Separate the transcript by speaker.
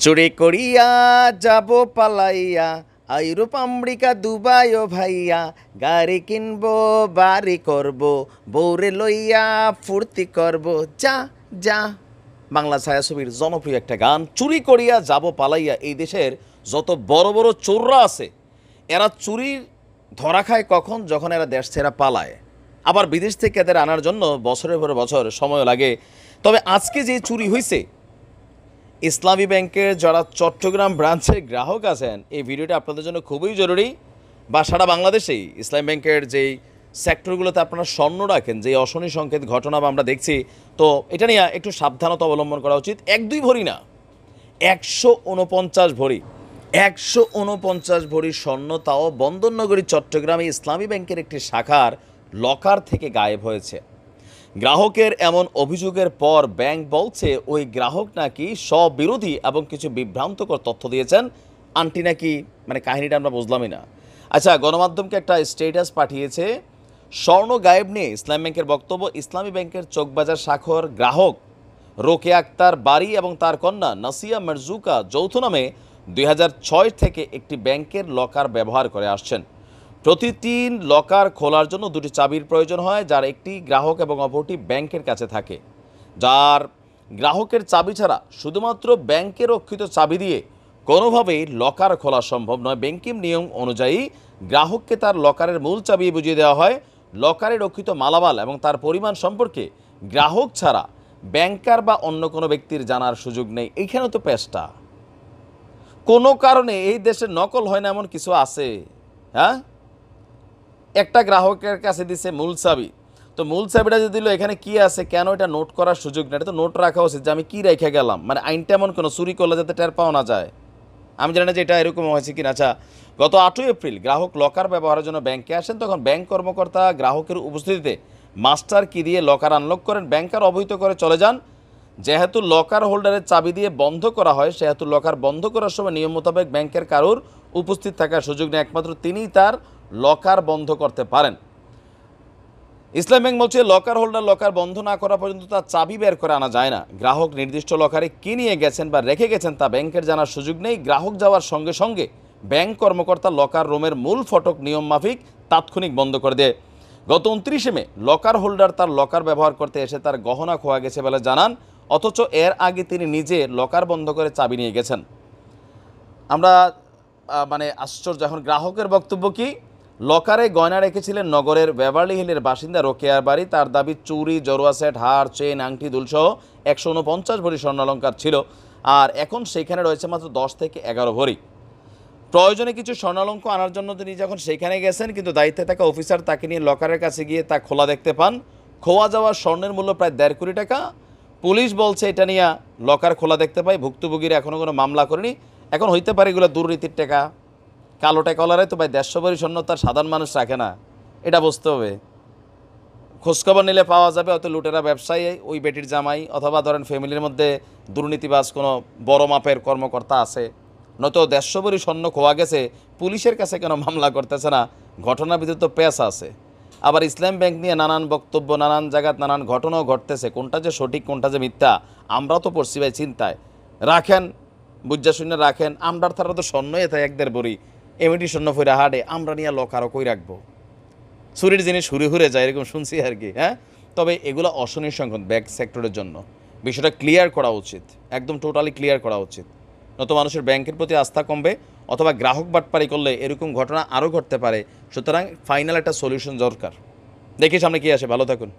Speaker 1: চুরি করিয়া যাব পালাইয়া, ইউরোপ আমেরিকা দুবাই ও ভাইয়া, গাড়ি কিনবো বাড়ি করব, বউরে লইয়া ফুর্তি করব, যা যা। বাংলা ছায়াছবির জনপ্রিয় একটা গান। চুরি করিয়া যাব পালাইয়া। এই দেশের যত বড় বড় চোররা আছে, এরা চুরির ধরা খায় কখন? যখন এরা দেশ ছেড়ে পালায়। আবার বিদেশ থেকে এদের আনার জন্য বছরের পর বছর সময় লাগে। তবে আজকে যে চুরি হয়েছে, ইসলামী ব্যাংকের যারা চট্টগ্রাম ব্রাঞ্চের গ্রাহক আছেন, এই ভিডিওটা আপনাদের জন্য খুবই জরুরি। বা সারা বাংলাদেশেই ইসলামী ব্যাংকের যেই সেক্টরগুলোতে আপনারা স্বর্ণ রাখেন, যে অশনি সংকেত ঘটনা বা আমরা দেখছি, তো এটা নিয়ে একটু সাবধানতা অবলম্বন করা উচিত। 1-2 ভরি না, 149 ভরি, 149 ভরি স্বর্ণ, তাও বন্দরনগরী চট্টগ্রামে ইসলামী ব্যাংকের একটি শাখার লকার থেকে গায়েব হয়েছে। গ্রাহকের এমন অভিযোগের পর ব্যাংক বলছে ওই গ্রাহক নাকি স্ববিরোধী এবং কিছু বিভ্রান্তকর তথ্য দিয়েছেন। আন্টি নাকি, মানে কাহিনীটা আমরা বুঝলামই না। আচ্ছা, গণমাধ্যমকে একটা স্ট্যাটাস পাঠিয়েছে স্বর্ণ গায়েব নিয়ে ইসলামী ব্যাংকের বক্তব্য। ইসলামী ব্যাংকের চকবাজার শাখার গ্রাহক রোকে আক্তার বাড়ি এবং তার কন্যা নাসিয়া মারজুকা যৌথ নামে 2006 থেকে একটি ব্যাংকের লকার ব্যবহার করে আসছেন। প্রতিটি লকার খোলার জন্য 2টি চাবির প্রয়োজন হয়, যার একটি গ্রাহক এবং অপরটি ব্যাংকের কাছে থাকে। যার গ্রাহকের চাবি ছাড়া শুধুমাত্র ব্যাংকে রক্ষিত চাবি দিয়ে কোনোভাবেই লকার খোলা সম্ভব নয়। ব্যাংকিং নিয়ম অনুযায়ী গ্রাহককে তার লকারের মূল চাবি বুঝিয়ে দেওয়া হয়। লকারে রক্ষিত মালামাল এবং তার পরিমাণ সম্পর্কে গ্রাহক ছাড়া ব্যাংকার বা অন্য কোনো ব্যক্তির জানার সুযোগ নেই। এইখানে তো পেশটা কোনো কারণে এই দেশে নকল হয় না এমন কিছু আছে? হ্যাঁ, একটা গ্রাহকের কাছে দিছে মূল চাবি, তো মূল চাবিটা যদি দিল এখানে কি আছে, কেন এটা নোট করার সুযোগ নেই? এটা তো নোট রাখা উচিত যে আমি কি রেখে গেলাম। মানে আইনটা এমন কোনো চুরি করলে যাতে টের পাওয়া না যায়। আমি জানি না যে এটা এরকম হয়েছে কিনা। আচ্ছা, গত 8 এপ্রিল গ্রাহক লকার ব্যবহারের জন্য ব্যাংকে আসেন। তখন ব্যাংক কর্মকর্তা গ্রাহকের উপস্থিতিতে মাস্টার কি দিয়ে লকার আনলক করেন। ব্যাংকার অবহিত করে চলে যান। যেহেতু লকার হোল্ডারের চাবি দিয়ে বন্ধ করা হয়, সেহেতু লকার বন্ধ করার সময় নিয়ম মোতাবেক ব্যাংকের কারোর উপস্থিত থাকার সুযোগ নেই। একমাত্র তিনিই তার লকার বন্ধ করতে পারেন। ইসলাম ব্যাংক বলছে লকার হোল্ডার লকার বন্ধ না করা পর্যন্ত তার চাবি বের করে আনা যায় না। গ্রাহক নির্দিষ্ট লকারে কি নিয়ে গেছেন বা রেখে গেছেন তা ব্যাংকের জানার সুযোগ নেই। গ্রাহক যাওয়ার সঙ্গে সঙ্গে ব্যাংক কর্মকর্তা লকার রুমের মূল ফটক নিয়ম মাফিক তাৎক্ষণিক বন্ধ করে দেয়। গত 29 মে লকার হোল্ডার তার লকার ব্যবহার করতে এসে তার গহনা খোয়া গেছে বলে জানান, অথচ এর আগে তিনি নিজে লকার বন্ধ করে চাবি নিয়ে গেছেন। আমরা মানে আশ্চর্য। এখন গ্রাহকের বক্তব্য কি? লকারে গয়না রেখেছিলেন নগরের বেভারলি হিলের বাসিন্দা রোকেয়ার বাড়ি। তার দাবি চুরি, জড়োয়া সেট, হার, চেন, আংটি, দুলসহ 149 ভরি স্বর্ণালঙ্কার ছিল। আর এখন সেইখানে রয়েছে মাত্র 10 থেকে 11 ভরি। প্রয়োজনে কিছু স্বর্ণালঙ্ক আনার জন্য তিনি যখন সেইখানে গেছেন, কিন্তু দায়িত্বে থাকা অফিসার তাকে নিয়ে লকারের কাছে গিয়ে তা খোলা দেখতে পান। খোয়া যাওয়া স্বর্ণের মূল্য প্রায় 1.5 কোটি টাকা। পুলিশ বলছে এটা নিয়ে লকার খোলা দেখতে পাই। ভুক্তভোগীরা এখনও কোনো মামলা করেনি। এখন হইতে পারে এগুলো দুর্নীতির টাকা, কালো টাকাওয়ালারে তো ভাই 150 ভরি স্বর্ণ তার সাধারণ মানুষ রাখে না, এটা বুঝতে হবে। খোঁজখবর নিলে পাওয়া যাবে হয়তো লুটেরা ব্যবসায়ী, ওই বেটির জামাই, অথবা ধরেন ফ্যামিলির মধ্যে দুর্নীতিবাজ কোনো বড় মাপের কর্মকর্তা আছে। নয়তো 150 ভরি স্বর্ণ খোয়া গেছে, পুলিশের কাছে কেন মামলা করতেছে না? ঘটনার ভিতরে তো পেশ আছে। আবার ইসলাম ব্যাংক নিয়ে নানান বক্তব্য, নানান জায়গায় নানান ঘটনাও ঘটতেছে। কোনটা যে সঠিক, কোনটা যে মিথ্যা, আমরাও তো পড়ছি ভাই চিন্তায়। রাখেন, বুঝা শুনে রাখেন। আমরার তারা তো স্বর্ণই এতে 1.5 ভরি এমনি স্বর্ণ ফইরা হাডে, আমরা নিয়ে লকারও কই রাখবো? চুরির জিনিস হুড়ে যায়, এরকম শুনছি আর কি। হ্যাঁ, তবে এগুলো অসংখ্য ব্যাংক সেক্টরের জন্য বিষয়টা ক্লিয়ার করা উচিত, একদম টোটালি ক্লিয়ার করা উচিত। নয়তো মানুষের ব্যাংকের প্রতি আস্থা কমবে, অথবা গ্রাহক বাটপারি করলে এরকম ঘটনা আরও ঘটতে পারে। সুতরাং ফাইনাল একটা সলিউশন দরকার। দেখি সামনে কি আসে। ভালো থাকুন।